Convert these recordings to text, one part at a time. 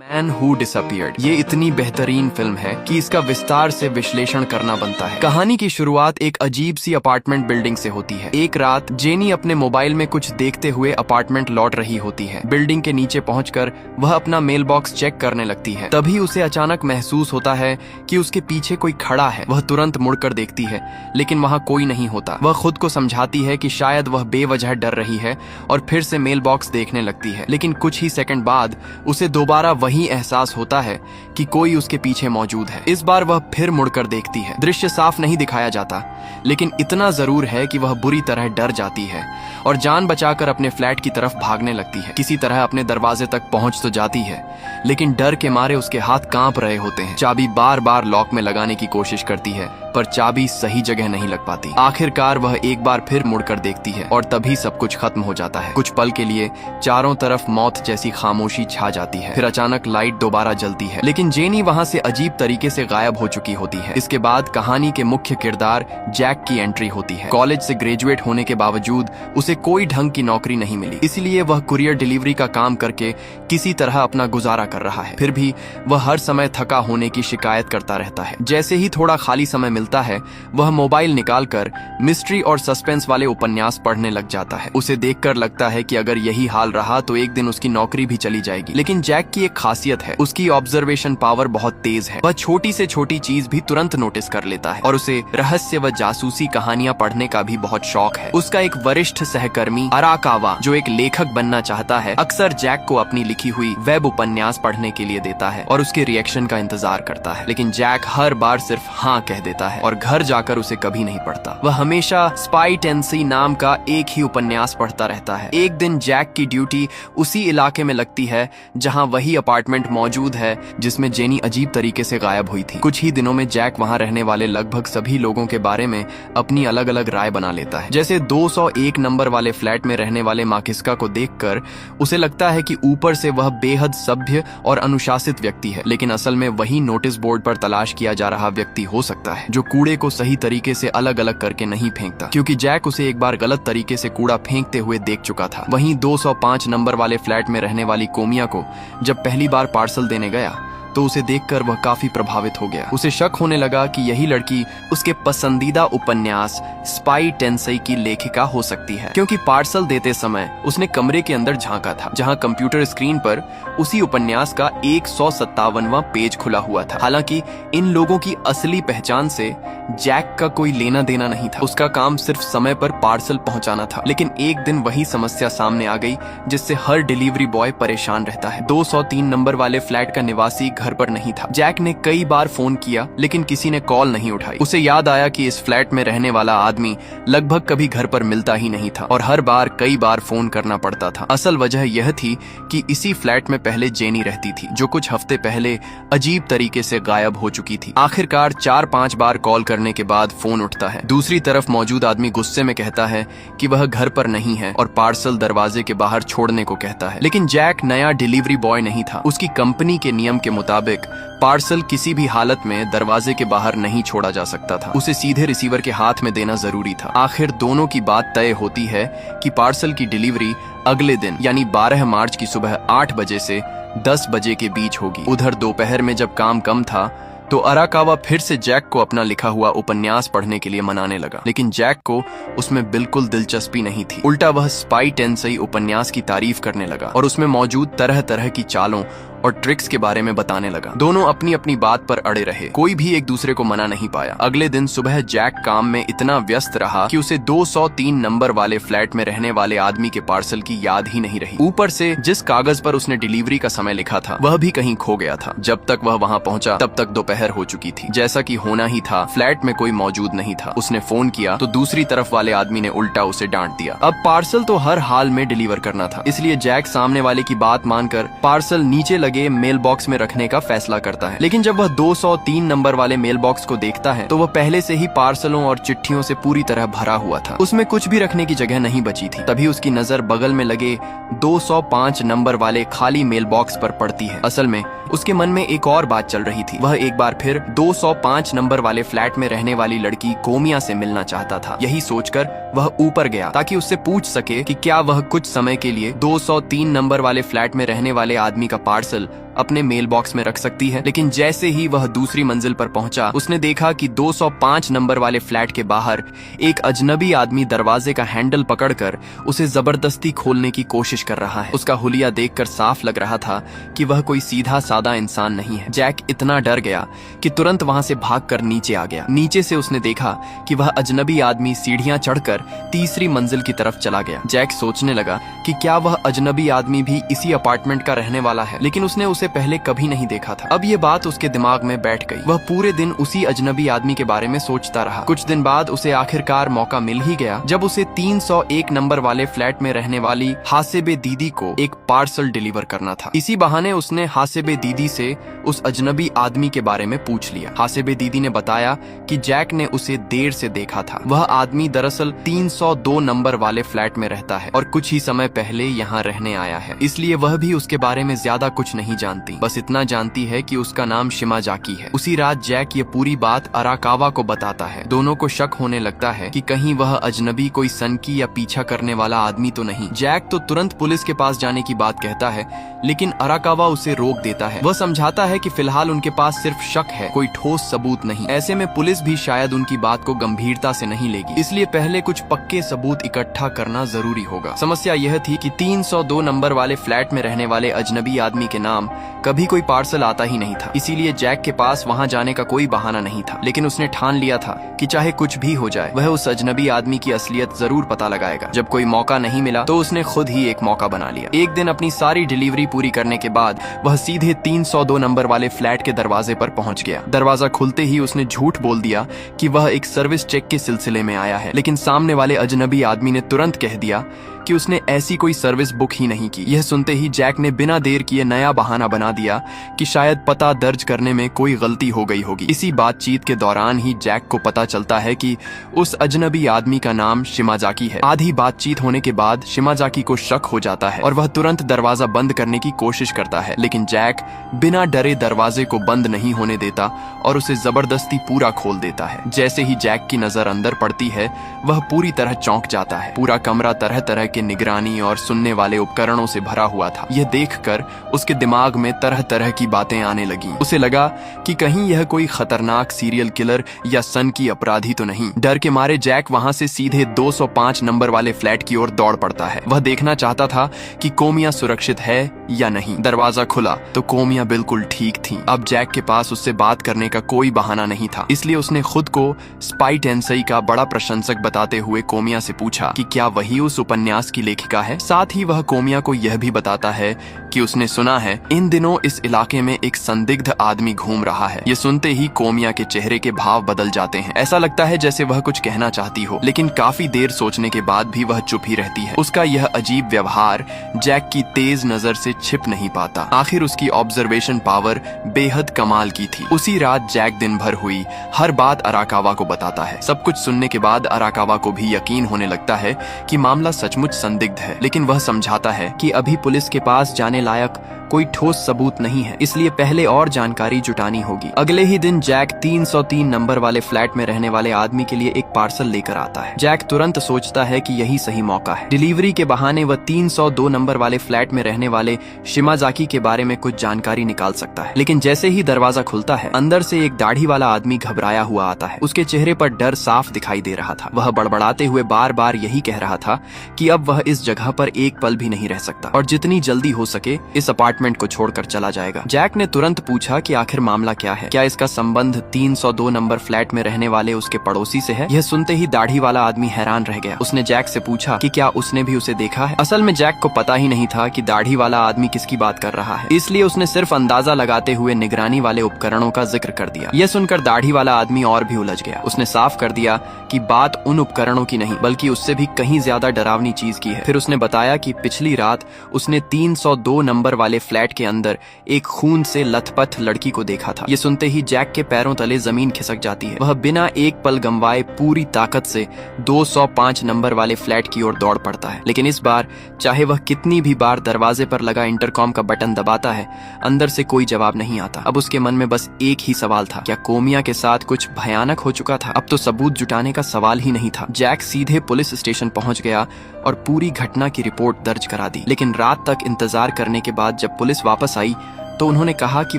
Man who disappeared ये इतनी बेहतरीन फिल्म है कि इसका विस्तार से विश्लेषण करना बनता है। कहानी की शुरुआत एक अजीब सी अपार्टमेंट बिल्डिंग से होती है। एक रात जेनी अपने मोबाइल में कुछ देखते हुए अपार्टमेंट लौट रही होती है। बिल्डिंग के नीचे पहुंचकर वह अपना मेल बॉक्स चेक करने लगती है। तभी उसे अचानक महसूस होता है कि उसके पीछे कोई खड़ा है। वह तुरंत मुड़कर देखती है, लेकिन वहाँ कोई नहीं होता। वह खुद को समझाती है कि शायद वह बेवजह डर रही है और फिर से मेल बॉक्स देखने लगती है। लेकिन कुछ ही सेकंड बाद उसे दोबारा वही एहसास होता है कि कोई उसके पीछे मौजूद है। इस बार वह फिर मुड़कर देखती है। दृश्य साफ नहीं दिखाया जाता, लेकिन इतना जरूर है कि वह बुरी तरह डर जाती है और जान बचाकर अपने फ्लैट की तरफ भागने लगती है। किसी तरह अपने दरवाजे तक पहुंच तो जाती है, लेकिन डर के मारे उसके हाथ कांप रहे होते हैं। चाबी बार बार लॉक में लगाने की कोशिश करती है, पर चाबी सही जगह नहीं लग पाती। आखिरकार वह एक बार फिर मुड़कर देखती है और तभी सब कुछ खत्म हो जाता है। कुछ पल के लिए चारों तरफ मौत जैसी खामोशी छा जाती है। फिर अचानक लाइट दोबारा जलती है, लेकिन जेनी वहां से अजीब तरीके से गायब हो चुकी होती है। इसके बाद कहानी के मुख्य किरदार जैक की एंट्री होती है। कॉलेज से ग्रेजुएट होने के बावजूद उसे कोई ढंग की नौकरी नहीं मिली, इसलिए वह कुरियर डिलीवरी का काम करके किसी तरह अपना गुजारा कर रहा है। फिर भी वह हर समय थका होने की शिकायत करता रहता है। जैसे ही थोड़ा खाली समय मिलता है, वह मोबाइल निकालकर मिस्ट्री और सस्पेंस वाले उपन्यास पढ़ने लग जाता है। उसे देखकर लगता है कि अगर यही हाल रहा तो एक दिन उसकी नौकरी भी चली जाएगी। लेकिन जैक की एक खासियत है, उसकी ऑब्जर्वेशन पावर बहुत तेज है। वह छोटी से छोटी चीज भी तुरंत नोटिस कर लेता है और उसे रहस्य व जासूसी कहानियां पढ़ने का भी बहुत शौक है। उसका एक वरिष्ठ सहकर्मी अराकावा, जो एक लेखक बनना चाहता है, अक्सर जैक को अपनी लिखी हुई वेब उपन्यास पढ़ने के लिए देता है और उसके रिएक्शन का इंतजार करता है। लेकिन जैक हर बार सिर्फ हाँ कह देता है और घर जाकर उसे कभी नहीं पढ़ता। वह हमेशा स्पाई टेंसी नाम का एक ही उपन्यास पढ़ता रहता है। एक दिन जैक की ड्यूटी उसी इलाके में लगती है जहां वही अपार्टमेंट मौजूद है जिसमें जेनी अजीब तरीके से गायब हुई थी। कुछ ही दिनों में जैक वहां रहने वाले लगभग सभी लोगों के बारे में अपनी अलग अलग राय बना लेता है। जैसे 201 नंबर वाले फ्लैट में रहने वाले माकिस्का को देखकर उसे लगता है कि ऊपर से वह बेहद सभ्य और अनुशासित व्यक्ति है, लेकिन असल में वही नोटिस बोर्ड पर तलाश किया जा रहा व्यक्ति हो सकता है जो कूड़े को सही तरीके से अलग अलग करके नहीं फेंकता, क्योंकि जैक उसे एक बार गलत तरीके से कूड़ा फेंकते हुए देख चुका था। वहीं 205 नंबर वाले फ्लैट में रहने वाली कोमिया को जब पहली बार पार्सल देने गया तो उसे देखकर वह काफी प्रभावित हो गया। उसे शक होने लगा कि यही लड़की उसके पसंदीदा उपन्यास स्पाई टेंसई की लेखिका हो सकती है, क्योंकि पार्सल देते समय उसने कमरे के अंदर झांका था जहां कंप्यूटर स्क्रीन पर उसी उपन्यास का 157वां पेज खुला हुआ था। हालांकि इन लोगों की असली पहचान से जैक का कोई लेना देना नहीं था। उसका काम सिर्फ समय पर पार्सल पहुंचाना था। लेकिन एक दिन वही समस्या सामने आ गई जिससे हर डिलीवरी बॉय परेशान रहता है। 203 नंबर वाले फ्लैट का निवासी घर पर नहीं था। जैक ने कई बार फोन किया, लेकिन किसी ने कॉल नहीं उठाई। उसे याद आया कि इस फ्लैट में रहने वाला आदमी लगभग कभी घर पर मिलता ही नहीं था और हर बार कई बार फोन करना पड़ता था। असल वजह यह थी कि इसी फ्लैट में पहले जेनी रहती थी, जो कुछ हफ्ते पहले अजीब तरीके से गायब हो चुकी थी। आखिरकार 4-5 बार कॉल करने के बाद फोन उठता है। दूसरी तरफ मौजूद आदमी गुस्से में कहता है कि वह घर पर नहीं है और पार्सल दरवाजे के बाहर छोड़ने को कहता है। लेकिन जैक नया डिलीवरी बॉय नहीं था। उसकी कंपनी के नियम के मुताबिक पार्सल किसी भी हालत में दरवाजे के बाहर नहीं छोड़ा जा सकता था। उसे सीधे रिसीवर के हाथ में देना जरूरी था। आखिर दोनों की बात तय होती है कि पार्सल की डिलीवरी अगले दिन यानी 12 मार्च की सुबह 8 बजे से 10 बजे के बीच होगी। उधर दोपहर में जब काम कम था तो अराकावा फिर से जैक को अपना लिखा हुआ उपन्यास पढ़ने के लिए मनाने लगा, लेकिन जैक को उसमें बिल्कुल दिलचस्पी नहीं थी। उल्टा वह स्पाई टेंसई उपन्यास की तारीफ करने लगा और उसमें मौजूद तरह तरह की चालों और ट्रिक्स के बारे में बताने लगा। दोनों अपनी अपनी बात पर अड़े रहे, कोई भी एक दूसरे को मना नहीं पाया। अगले दिन सुबह जैक काम में इतना व्यस्त रहा कि उसे 203 नंबर वाले फ्लैट में रहने वाले आदमी के पार्सल की याद ही नहीं रही। ऊपर से जिस कागज पर उसने डिलीवरी का समय लिखा था वह भी कहीं खो गया था। जब तक वह वहां पहुंचा तब तक दोपहर हो चुकी थी। जैसा कि होना ही था, फ्लैट में कोई मौजूद नहीं था। उसने फोन किया तो दूसरी तरफ वाले आदमी ने उल्टा उसे डांट दिया। अब पार्सल तो हर हाल में डिलीवर करना था, इसलिए जैक सामने वाले की बात मानकर पार्सल नीचे लगे मेल बॉक्स में रखने का फैसला करता है। लेकिन जब वह 203 नंबर वाले मेल बॉक्स को देखता है तो वह पहले से ही पार्सलों और चिट्ठियों से पूरी तरह भरा हुआ था। उसमें कुछ भी रखने की जगह नहीं बची थी। तभी उसकी नजर बगल में लगे 205 नंबर वाले खाली मेल बॉक्स पर पड़ती है। असल में उसके मन में एक और बात चल रही थी। वह एक बार फिर 205 नंबर वाले फ्लैट में रहने वाली लड़की कोमिया से मिलना चाहता था। यही सोचकर वह ऊपर गया ताकि उससे पूछ सके कि क्या वह कुछ समय के लिए 203 नंबर वाले फ्लैट में रहने वाले आदमी का पार्सल पार्सल अपने मेल बॉक्स में रख सकती है। लेकिन जैसे ही वह दूसरी मंजिल पर पहुंचा, उसने देखा कि 205 नंबर वाले फ्लैट के बाहर एक अजनबी आदमी दरवाजे का हैंडल पकड़कर उसे जबरदस्ती खोलने की कोशिश कर रहा है। उसका हुलिया देखकर साफ लग रहा था कि वह कोई सीधा सादा इंसान नहीं है। जैक इतना डर गया कि तुरंत वहां से भागकर नीचे आ गया। नीचे से उसने देखा कि वह अजनबी आदमी सीढ़ियां चढ़कर तीसरी मंजिल की तरफ चला गया। जैक सोचने लगा कि क्या वह अजनबी आदमी भी इसी अपार्टमेंट का रहने वाला है, लेकिन उसने उसे पहले कभी नहीं देखा था। अब ये बात उसके दिमाग में बैठ गई। वह पूरे दिन उसी अजनबी आदमी के बारे में सोचता रहा। कुछ दिन बाद उसे आखिरकार मौका मिल ही गया, जब उसे 301 नंबर वाले फ्लैट में रहने वाली हासिबे दीदी को एक पार्सल डिलीवर करना था। इसी बहाने उसने हासिबे दीदी से उस अजनबी आदमी के बारे में पूछ लिया। हासिबे दीदी ने बताया कि जैक ने उसे देर से देखा था। वह आदमी दरअसल 302 नंबर वाले फ्लैट में रहता है और कुछ ही समय पहले यहाँ रहने आया है, इसलिए वह भी उसके बारे में ज्यादा कुछ नहीं जानती। बस इतना जानती है कि उसका नाम शिमाजाकी है। उसी रात जैक ये पूरी बात अराकावा को बताता है। दोनों को शक होने लगता है कि कहीं वह अजनबी कोई सनकी या पीछा करने वाला आदमी तो नहीं। जैक तो तुरंत पुलिस के पास जाने की बात कहता है, लेकिन अराकावा उसे रोक देता है। वह समझाता है कि फिलहाल उनके पास सिर्फ शक है, कोई ठोस सबूत नहीं। ऐसे में पुलिस भी शायद उनकी बात को गंभीरता से नहीं लेगी, इसलिए पहले कुछ पक्के सबूत इकट्ठा करना जरूरी होगा। समस्या यह थी कि 302 नंबर वाले फ्लैट में रहने वाले अजनबी आदमी के नाम कभी कोई पार्सल आता ही नहीं था, इसीलिए जैक के पास वहां जाने का कोई बहाना नहीं था। लेकिन उसने ठान लिया था कि चाहे कुछ भी हो जाए, वह उस अजनबी आदमी की असलियत जरूर पता लगाएगा। जब कोई मौका नहीं मिला तो उसने खुद ही एक मौका बना लिया। एक दिन अपनी सारी डिलीवरी पूरी करने के बाद वह सीधे 302 नंबर वाले फ्लैट के दरवाजे पर पहुंच गया। दरवाजा खुलते ही उसने झूठ बोल दिया कि वह एक सर्विस चेक के सिलसिले में आया है, लेकिन सामने वाले अजनबी आदमी ने तुरंत कह दिया कि उसने ऐसी कोई सर्विस बुक ही नहीं की। यह सुनते ही जैक ने बिना देर किए नया बहाना बना दिया कि शायद पता दर्ज करने में कोई गलती हो गई होगी। इसी बातचीत के दौरान ही जैक को पता चलता है कि उस अजनबी आदमी का नाम शिमाजाकी है। आधी बातचीत होने के बाद शिमाजाकी को शक हो जाता है और वह तुरंत दरवाजा बंद करने की कोशिश करता है, लेकिन जैक बिना डरे दरवाजे को बंद नहीं होने देता और उसे जबरदस्ती पूरा खोल देता है। जैसे ही जैक की नजर अंदर पड़ती है, वह पूरी तरह चौंक जाता है। पूरा कमरा तरह तरह के निगरानी और सुनने वाले उपकरणों से भरा हुआ था। यह देखकर उसके दिमाग में तरह तरह की बातें आने लगी। उसे लगा कि कहीं यह कोई खतरनाक सीरियल किलर या सन की अपराधी तो नहीं। डर के मारे जैक वहां से सीधे 205 नंबर वाले फ्लैट की ओर दौड़ पड़ता है। वह देखना चाहता था कि कोमिया सुरक्षित है या नहीं। दरवाजा खुला तो कोमिया बिल्कुल ठीक थी। अब जैक के पास उससे बात करने का कोई बहाना नहीं था, इसलिए उसने खुद को स्पाई टेंसई का बड़ा प्रशंसक बताते हुए कोमिया से पूछा कि क्या वही उस उपन्यास की लेखिका है। साथ ही वह कोमिया को यह भी बताता है कि उसने सुना है इन दिनों इस इलाके में एक संदिग्ध आदमी घूम रहा है। ये सुनते ही कोमिया के चेहरे के भाव बदल जाते हैं। ऐसा लगता है जैसे वह कुछ कहना चाहती हो, लेकिन काफी देर सोचने के बाद भी वह चुप ही रहती है। उसका यह अजीब व्यवहार जैक की तेज नजर से छिप नहीं पाता। आखिर उसकी ऑब्जर्वेशन पावर बेहद कमाल की थी। उसी रात जैक दिन भर हुई हर बात अराकावा को बताता है। सब कुछ सुनने के बाद अराकावा को भी यकीन होने लगता है कि मामला सचमुच संदिग्ध है, लेकिन वह समझाता है कि अभी पुलिस के पास जाने लायक कोई ठोस सबूत नहीं है, इसलिए पहले और जानकारी जुटानी होगी। अगले ही दिन जैक 303 नंबर वाले फ्लैट में रहने वाले आदमी के लिए एक पार्सल लेकर आता है। जैक तुरंत सोचता है कि यही सही मौका है। डिलीवरी के बहाने वह 302 नंबर वाले फ्लैट में रहने वाले शिमाजाकी के बारे में कुछ जानकारी निकाल सकता है। लेकिन जैसे ही दरवाजा खुलता है, अंदर से एक दाढ़ी वाला आदमी घबराया हुआ आता है। उसके चेहरे पर डर साफ दिखाई दे रहा था। वह बड़बड़ाते हुए बार बार यही कह रहा था कि अब वह इस जगह पर एक पल भी नहीं रह सकता और जितनी जल्दी हो सके इस अपार्टमेंट को छोड़कर चला जाएगा। जैक ने तुरंत पूछा कि आखिर मामला क्या है, क्या इसका संबंध 302 नंबर फ्लैट में रहने वाले उसके पड़ोसी से है। यह सुनते ही दाढ़ी वाला आदमी हैरान रह गया। उसने जैक से पूछा कि क्या उसने भी उसे देखा है। असल में जैक को पता ही नहीं था कि दाढ़ी वाला आदमी किसकी बात कर रहा है, इसलिए उसने सिर्फ अंदाजा लगाते हुए निगरानी वाले उपकरणों का जिक्र कर दिया। यह सुनकर दाढ़ी वाला आदमी और भी उलझ गया। उसने साफ कर दिया कि बात उन उपकरणों की नहीं बल्कि उससे भी कहीं ज्यादा डरावनी चीज की है। फिर उसने बताया कि पिछली रात उसने 302 नंबर वाले फ्लैट के अंदर एक खून से लथपथ लड़की को देखा था। ये सुनते ही जैक के पैरों तले जमीन खिसक जाती है। वह बिना एक पल गंवाए पूरी ताकत से 205 नंबर वाले फ्लैट की ओर दौड़ पड़ता है। लेकिन इस बार चाहे वह कितनी भी बार दरवाजे पर लगा इंटरकॉम का बटन दबाता है, अंदर से कोई जवाब नहीं आता। अब उसके मन में बस एक ही सवाल था, क्या कोमिया के साथ कुछ भयानक हो चुका था। अब तो सबूत जुटाने का सवाल ही नहीं था। जैक सीधे पुलिस स्टेशन पहुंच गया और पूरी घटना की रिपोर्ट दर्ज करा दी। लेकिन रात तक इंतजार करने के बाद जब पुलिस वापस आई तो उन्होंने कहा कि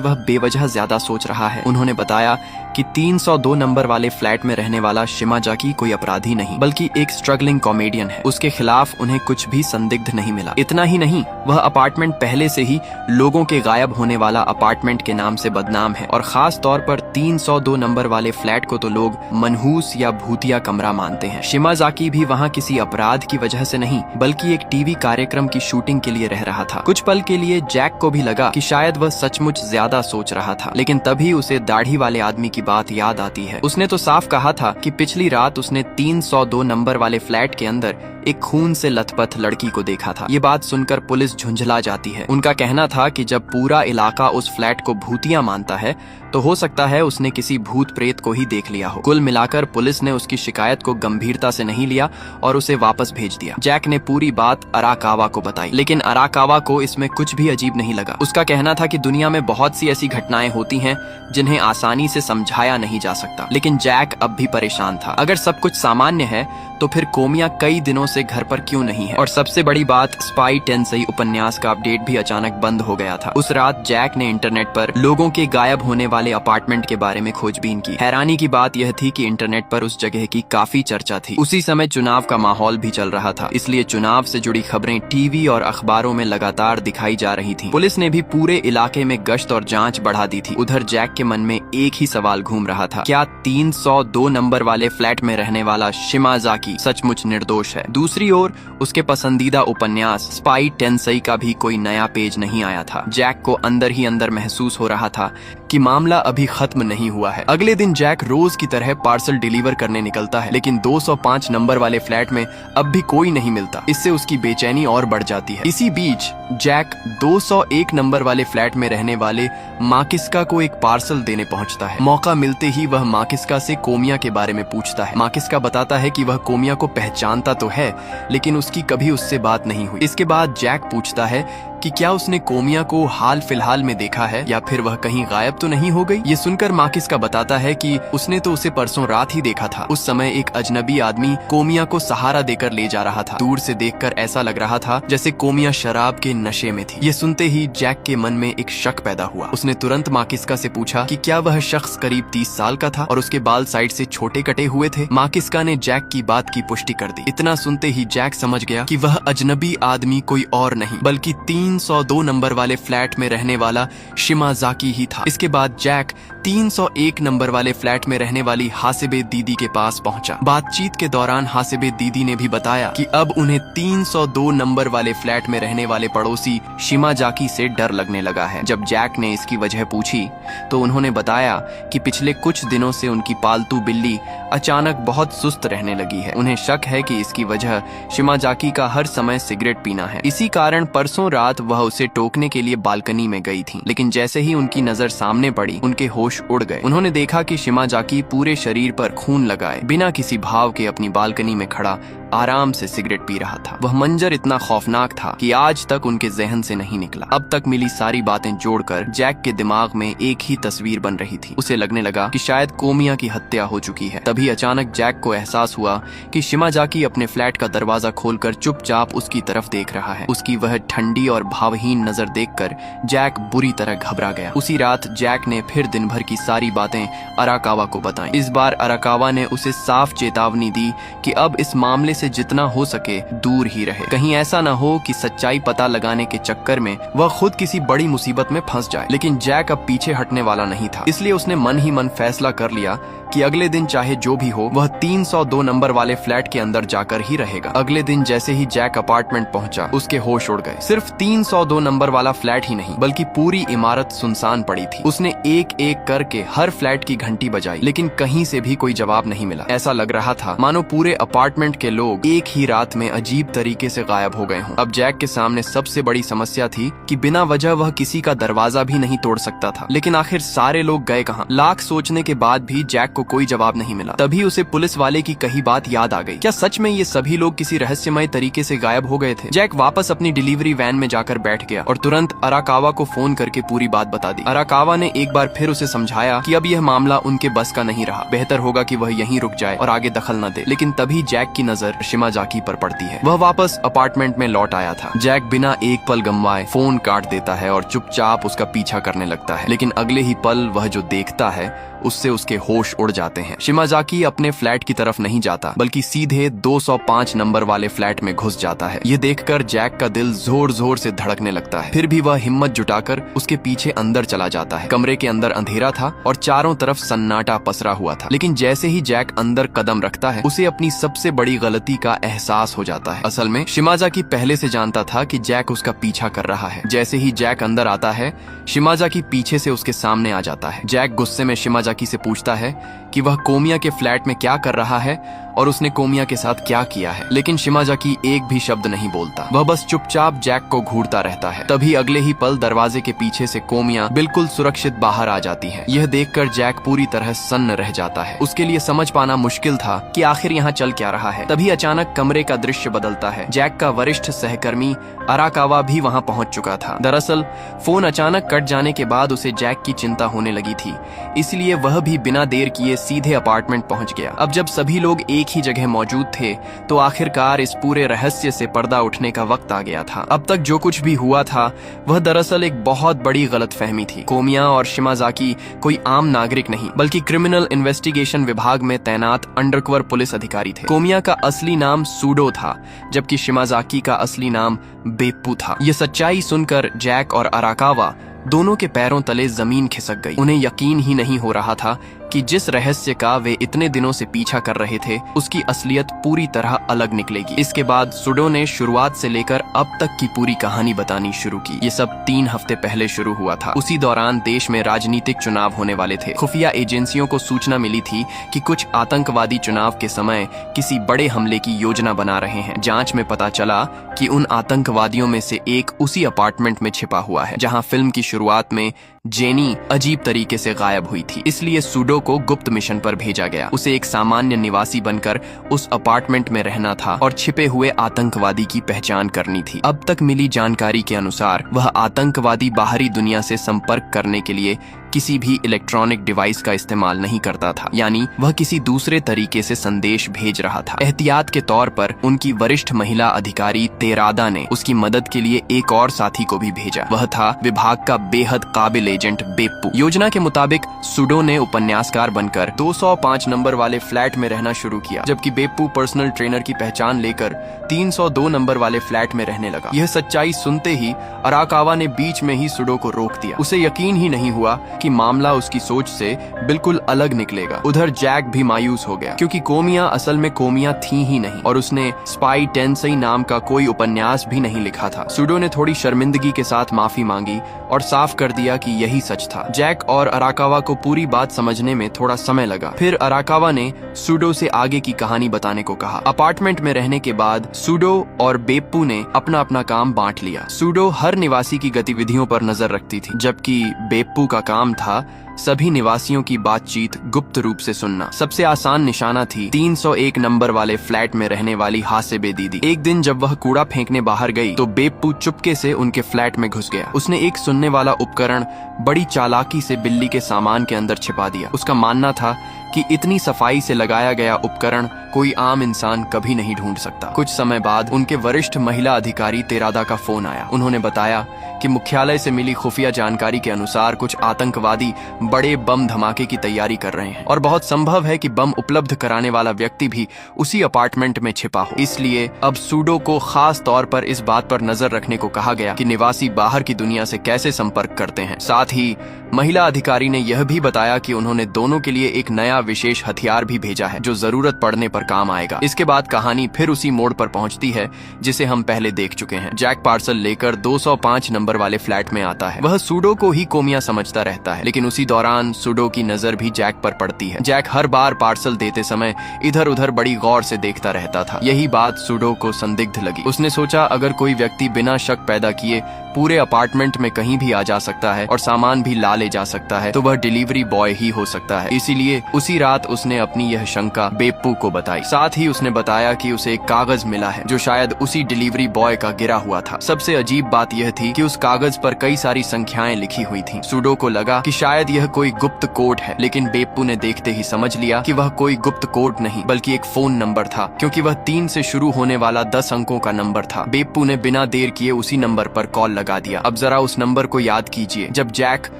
वह बेवजह ज्यादा सोच रहा है। उन्होंने बताया कि 302 नंबर वाले फ्लैट में रहने वाला शिमाजाकी कोई अपराधी नहीं बल्कि एक स्ट्रगलिंग कॉमेडियन है। उसके खिलाफ उन्हें कुछ भी संदिग्ध नहीं मिला। इतना ही नहीं, वह अपार्टमेंट पहले से ही लोगों के गायब होने वाला अपार्टमेंट के नाम से बदनाम है और खास तौर पर 302 नंबर वाले फ्लैट को तो लोग मनहूस या भूतिया कमरा मानते हैं। शिमाजाकी भी वहाँ किसी अपराध की वजह से नहीं बल्कि एक टीवी कार्यक्रम की शूटिंग के लिए रह रहा था। कुछ पल के लिए जैक को भी लगा कि शायद वह सचमुच ज्यादा सोच रहा था, लेकिन तभी उसे दाढ़ी वाले आदमी की बात याद आती है। उसने तो साफ कहा था कि पिछली रात उसने 302 नंबर वाले फ्लैट के अंदर एक खून से लथपथ लड़की को देखा था। ये बात सुनकर पुलिस झुंझला जाती है। उनका कहना था कि जब पूरा इलाका उस फ्लैट को भूतिया मानता है तो हो सकता है उसने किसी भूत प्रेत को ही देख लिया हो। कुल मिलाकर पुलिस ने उसकी शिकायत को गंभीरता से नहीं लिया और उसे वापस भेज दिया। जैक ने पूरी बात अराकावा को बताई, लेकिन अराकावा को इसमें कुछ भी अजीब नहीं लगा। उसका कहना था कि दुनिया में बहुत सी ऐसी घटनाएं होती हैं जिन्हें आसानी से समझाया नहीं जा सकता। लेकिन जैक अब भी परेशान था। अगर सब कुछ सामान्य है तो फिर कोमिया कई दिनों से घर पर क्यों नहीं है? और सबसे बड़ी बात, स्पाई टेंसेई उपन्यास का अपडेट भी अचानक बंद हो गया था। उस रात जैक ने इंटरनेट पर लोगों के गायब होने वाले अपार्टमेंट के बारे में खोजबीन की। हैरानी की बात यह थी कि इंटरनेट पर उस जगह की काफी चर्चा थी। उसी समय चुनाव का माहौल भी चल रहा था, इसलिए चुनाव से जुड़ी खबरें टीवी और अखबारों में लगातार दिखाई जा रही थी। पुलिस ने भी पूरे इलाके में गश्त और जांच बढ़ा दी थी। उधर जैक के मन में एक ही सवाल घूम रहा था, क्या 302 नंबर वाले फ्लैट में रहने वाला शिमाजाकी सचमुच निर्दोष है? दूसरी ओर उसके पसंदीदा उपन्यास स्पाई टेंसेई का भी कोई नया पेज नहीं आया था। जैक को अंदर ही अंदर महसूस हो रहा था कि मामला अभी खत्म नहीं हुआ है। अगले दिन जैक रोज की तरह पार्सल डिलीवर करने निकलता है, लेकिन 205 नंबर वाले फ्लैट में अब भी कोई नहीं मिलता। इससे उसकी बेचैनी और बढ़ जाती है। इसी बीच जैक 201 नंबर वाले फ्लैट में रहने वाले माकिस्का को एक पार्सल देने पहुंचता है। मौका मिलते ही वह माकिस्का से कोमिया के बारे में पूछता है। माकिस्का बताता है कि वह कोमिया को पहचानता तो है, लेकिन उसकी कभी उससे बात नहीं हुई। इसके बाद जैक पूछता है कि क्या उसने कोमिया को हाल फिलहाल में देखा है या फिर वह कहीं गायब तो नहीं हो गई। ये सुनकर माकिस्का बताता है कि उसने तो उसे परसों रात ही देखा था। उस समय एक अजनबी आदमी कोमिया को सहारा देकर ले जा रहा था। दूर से देखकर ऐसा लग रहा था जैसे कोमिया शराब के नशे में थी। ये सुनते ही जैक के मन में एक शक पैदा हुआ। उसने तुरंत माकिस्का से पूछा कि क्या वह शख्स करीब 30 साल का था और उसके बाल साइड से छोटे कटे हुए थे। माकिस्का ने जैक की बात की पुष्टि कर दी। इतना सुनते ही जैक समझ गया कि वह अजनबी आदमी कोई और नहीं बल्कि 302 नंबर वाले फ्लैट में रहने वाला शिमाजाकी ही था। इसके बाद जैक 301 नंबर वाले फ्लैट में रहने वाली हासिबे दीदी के पास पहुंचा। बातचीत के दौरान हासिबे दीदी ने भी बताया कि अब उन्हें 302 नंबर वाले फ्लैट में रहने वाले पड़ोसी शिमाजाकी से डर लगने लगा है। जब जैक ने इसकी वजह पूछी तो उन्होंने बताया कि पिछले कुछ दिनों से उनकी पालतू बिल्ली अचानक बहुत सुस्त रहने लगी है। उन्हें शक है कि इसकी वजह शिमाजाकी का हर समय सिगरेट पीना है। इसी कारण परसों रात वह उसे टोकने के लिए बालकनी में गई थी, लेकिन जैसे ही उनकी नजर सामने पड़ी उनके होश उड़ गए। उन्होंने देखा कि शिमाजाकी पूरे शरीर पर खून लगाए बिना किसी भाव के अपनी बालकनी में खड़ा आराम से सिगरेट पी रहा था। वह मंजर इतना खौफनाक था कि आज तक उनके जहन से नहीं निकला। अब तक मिली सारी बातें जोड़कर जैक के दिमाग में एक ही तस्वीर बन रही थी। उसे लगने लगा कि शायद कोमिया की हत्या हो चुकी है। तभी अचानक जैक को एहसास हुआ कि शिमाजाकी अपने फ्लैट का दरवाजा खोलकर चुपचाप उसकी तरफ देख रहा है। उसकी वह ठंडी और भावहीन नजर देखकर जैक बुरी तरह घबरा गया। उसी रात जैक ने फिर दिन भर की सारी बातें अराकावा को बताई। इस बार अराकावा ने उसे साफ चेतावनी दी कि अब इस मामले से जितना हो सके दूर ही रहे। कहीं ऐसा न हो कि सच्चाई पता लगाने के चक्कर में वह खुद किसी बड़ी मुसीबत में फंस जाए। लेकिन जैक अब पीछे हटने वाला नहीं था, इसलिए उसने मन ही मन फैसला कर लिया कि अगले दिन चाहे जो भी हो वह 302 नंबर वाले फ्लैट के अंदर जाकर ही रहेगा। अगले दिन जैसे ही जैक अपार्टमेंट पहुंचा उसके होश उड़ गए। सिर्फ 302 नंबर वाला फ्लैट ही नहीं बल्कि पूरी इमारत सुनसान पड़ी थी। उसने एक एक करके हर फ्लैट की घंटी बजाई, लेकिन कहीं से भी कोई जवाब नहीं मिला। ऐसा लग रहा था मानो पूरे अपार्टमेंट के लोग एक ही रात में अजीब तरीके से गायब हो गए हों। अब जैक के सामने सबसे बड़ी समस्या थी कि बिना वजह वह किसी का दरवाजा भी नहीं तोड़ सकता था। लेकिन आखिर सारे लोग गए कहाँ? लाख सोचने के बाद भी जैक को कोई जवाब नहीं मिला। तभी उसे पुलिस वाले की कही बात याद आ गई। क्या सच में ये सभी लोग किसी रहस्यमय तरीके से गायब हो गए थे? जैक वापस अपनी डिलीवरी वैन में जाकर बैठ गया और तुरंत अराकावा को फोन करके पूरी बात बता दी। अराकावा ने एक बार फिर उसे समझाया कि अब यह मामला उनके बस का नहीं रहा, बेहतर होगा कि वह यहीं रुक जाए और आगे दखल न दे। लेकिन तभी जैक की नजर नजर शिमाजाकी पर पड़ती है। वह वापस अपार्टमेंट में लौट आया था। जैक बिना एक पल गंवाए फोन काट देता है और चुपचाप उसका पीछा करने लगता है, लेकिन अगले ही पल वह जो देखता है उससे उसके होश उड़ जाते हैं। शिमाजाकी अपने फ्लैट की तरफ नहीं जाता, बल्कि सीधे 205 नंबर वाले फ्लैट में घुस जाता है। ये देखकर जैक का दिल जोर जोर से धड़कने लगता है। फिर भी वह हिम्मत जुटाकर उसके पीछे अंदर चला जाता है। कमरे के अंदर अंधेरा था और चारों तरफ सन्नाटा पसरा हुआ था, लेकिन जैसे ही जैक अंदर कदम रखता है उसे अपनी सबसे बड़ी गलती का एहसास हो जाता है। असल में शिमाजाकी पहले से जानता था कि जैक उसका पीछा कर रहा है। जैसे ही जैक अंदर आता है, शिमाजाकी पीछे से उसके सामने आ जाता है। जैक गुस्से में शिमाजाकी से पूछता है कि वह कोमिया के फ्लैट में क्या कर रहा है और उसने कोमिया के साथ क्या किया है, लेकिन शिमाजाकी एक भी शब्द नहीं बोलता। वह बस चुपचाप जैक को घूरता रहता है। तभी अगले ही पल दरवाजे के पीछे से कोमिया बिल्कुल सुरक्षित बाहर आ जाती है। यह देखकर जैक पूरी तरह सन्न रह जाता है। उसके लिए समझ पाना मुश्किल था कि आखिर यहाँ चल क्या रहा है। तभी अचानक कमरे का दृश्य बदलता है। जैक का वरिष्ठ सहकर्मी अराकावा भी वहाँ पहुँच चुका था। दरअसल फोन अचानक कट जाने के बाद उसे जैक की चिंता होने लगी थी, इसलिए वह भी बिना देर किए सीधे अपार्टमेंट पहुँच गया। अब जब सभी लोग एक ही जगह मौजूद थे तो आखिरकार इस पूरे रहस्य से पर्दा उठने का वक्त आ गया था। अब तक जो कुछ भी हुआ था वह दरअसल एक बहुत बड़ी गलतफहमी थी। कोमिया और शिमाजाकी कोई आम नागरिक नहीं, बल्कि क्रिमिनल इन्वेस्टिगेशन विभाग में तैनात अंडरकवर पुलिस अधिकारी थे। कोमिया का असली नाम सूडो था, जबकि शिमाजाकी का असली नाम बेप्पू था। यह सच्चाई सुनकर जैक और अराकावा दोनों के पैरों तले जमीन खिसक गई। उन्हें यकीन ही नहीं हो रहा था कि जिस रहस्य का वे इतने दिनों से पीछा कर रहे थे उसकी असलियत पूरी तरह अलग निकलेगी। इसके बाद सूडो ने शुरुआत से लेकर अब तक की पूरी कहानी बतानी शुरू की। ये सब 3 हफ्ते पहले शुरू हुआ था। उसी दौरान देश में राजनीतिक चुनाव होने वाले थे। खुफिया एजेंसियों को सूचना मिली थी कि कुछ आतंकवादी चुनाव के समय किसी बड़े हमले की योजना बना रहे हैं। जांच में पता चला कि उन आतंकवादियों में से एक उसी अपार्टमेंट में छिपा हुआ है जहां फिल्म की शुरुआत में जेनी अजीब तरीके से गायब हुई थी। इसलिए सूडो को गुप्त मिशन पर भेजा गया। उसे एक सामान्य निवासी बनकर उस अपार्टमेंट में रहना था और छिपे हुए आतंकवादी की पहचान करनी थी। अब तक मिली जानकारी के अनुसार वह आतंकवादी बाहरी दुनिया से संपर्क करने के लिए किसी भी इलेक्ट्रॉनिक डिवाइस का इस्तेमाल नहीं करता था, यानी वह किसी दूसरे तरीके से संदेश भेज रहा था। एहतियात के तौर पर उनकी वरिष्ठ महिला अधिकारी तेरादा ने उसकी मदद के लिए एक और साथी को भी भेजा। वह था विभाग का बेहद काबिल एजेंट बेप्पू। योजना के मुताबिक सूडो ने उपन्यासकार बनकर 205 नंबर वाले फ्लैट में रहना शुरू किया, जबकि बेप्पू पर्सनल ट्रेनर की पहचान लेकर 302 नंबर वाले फ्लैट में रहने लगा। यह सच्चाई सुनते ही अराकावा ने बीच में ही सूडो को रोक दिया। उसे यकीन ही नहीं हुआ कि मामला उसकी सोच से बिल्कुल अलग निकलेगा। उधर जैक भी मायूस हो गया, क्योंकि कोमिया असल में कोमिया थी ही नहीं और उसने स्पाई टेंसेई नाम का कोई उपन्यास भी नहीं लिखा था। सूडो ने थोड़ी शर्मिंदगी के साथ माफी मांगी और साफ कर दिया कि यही सच था। जैक और अराकावा को पूरी बात समझने में थोड़ा समय लगा। फिर अराकावा ने सूडो से आगे की कहानी बताने को कहा। अपार्टमेंट में रहने के बाद सूडो और बेप्पू ने अपना अपना काम बांट लिया। सूडो हर निवासी की गतिविधियों पर नजर रखती थी, जबकि बेप्पू का काम था सभी निवासियों की बातचीत गुप्त रूप से सुनना। सबसे आसान निशाना थी 301 नंबर वाले फ्लैट में रहने वाली हासेबे दीदी। एक दिन जब वह कूड़ा फेंकने बाहर गई तो बेप्पू चुपके से उनके फ्लैट में घुस गया। उसने एक सुनने वाला उपकरण बड़ी चालाकी से बिल्ली के सामान के अंदर छिपा दिया। उसका मानना था कि इतनी सफाई से लगाया गया उपकरण कोई आम इंसान कभी नहीं ढूंढ सकता। कुछ समय बाद उनके वरिष्ठ महिला अधिकारी तेरादा का फोन आया। उन्होंने बताया कि मुख्यालय से मिली खुफिया जानकारी के अनुसार कुछ आतंकवादी बड़े बम धमाके की तैयारी कर रहे हैं और बहुत संभव है कि बम उपलब्ध कराने वाला व्यक्ति भी उसी अपार्टमेंट में छिपा हो। इसलिए अब सूडो को खास तौर पर इस बात पर नजर रखने को कहा गया कि निवासी बाहर की दुनिया से कैसे संपर्क करते हैं। साथ ही महिला अधिकारी ने यह भी बताया कि उन्होंने दोनों के लिए एक नया विशेष हथियार भी भेजा है जो जरूरत पड़ने पर काम आएगा। इसके बाद कहानी फिर उसी मोड़ पर पहुंचती है जिसे हम पहले देख चुके हैं। जैक पार्सल लेकर 205 नंबर वाले फ्लैट में आता है। वह सूडो को ही कोमिया समझता रहता है, लेकिन उसी दौरान सूडो की नजर भी जैक पर पड़ती है। जैक हर बार पार्सल देते समय इधर उधर बड़ी गौर से देखता रहता था। यही बात सूडो को संदिग्ध लगी। उसने सोचा अगर कोई व्यक्ति बिना शक पैदा किए पूरे अपार्टमेंट में कहीं भी आ जा सकता है और सामान भी ला ले जा सकता है तो वह डिलीवरी बॉय ही हो सकता है। इसीलिए उसी रात उसने अपनी यह शंका बेप्पू को बताई। साथ ही उसने बताया कि उसे एक कागज मिला है जो शायद उसी डिलीवरी बॉय का गिरा हुआ था। सबसे अजीब बात यह थी कि उस कागज पर कई सारी संख्याएं लिखी हुई थीं। सूडो को लगा कि शायद यह यह कोई गुप्त कोड है, लेकिन बेप्पू ने देखते ही समझ लिया कि वह कोई गुप्त कोड नहीं बल्कि एक फोन नंबर था, क्योंकि वह 3 से शुरू होने वाला 10 अंकों का नंबर था। बेप्पू ने बिना देर किए उसी नंबर पर कॉल लगा दिया। अब जरा उस नंबर को याद कीजिए। जब जैक